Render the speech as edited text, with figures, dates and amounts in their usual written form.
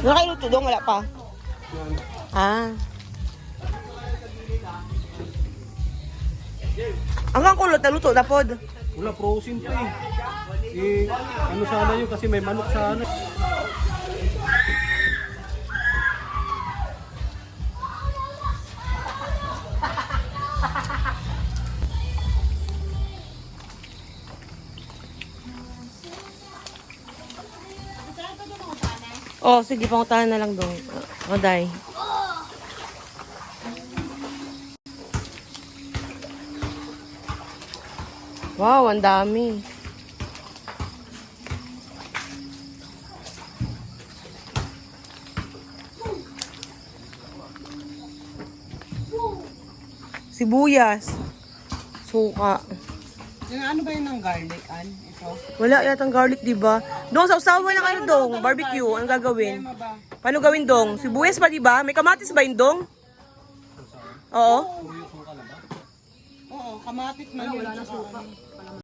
Nakailuto dong, wala pa. Ah. Hanggang kulot na luto na pod. Wala, frozen pa eh. Ano sana yun kasi may manok sana. Oh, sige, pangutahan na lang dong. Oday. Wow, ang dami. Sibuyas. Suka. Yung ano ba yun ng garlic, An? Ito? Wala yatang garlic, di ba? Dong, sausawan na kayo, dong. Barbecue. Anong gagawin? Tema ba? Paano gawin, dong? Sibuyas pa, di ba? May kamatis ba yun, dong? Oo. Oo, kamatis man yun. Wala na suka.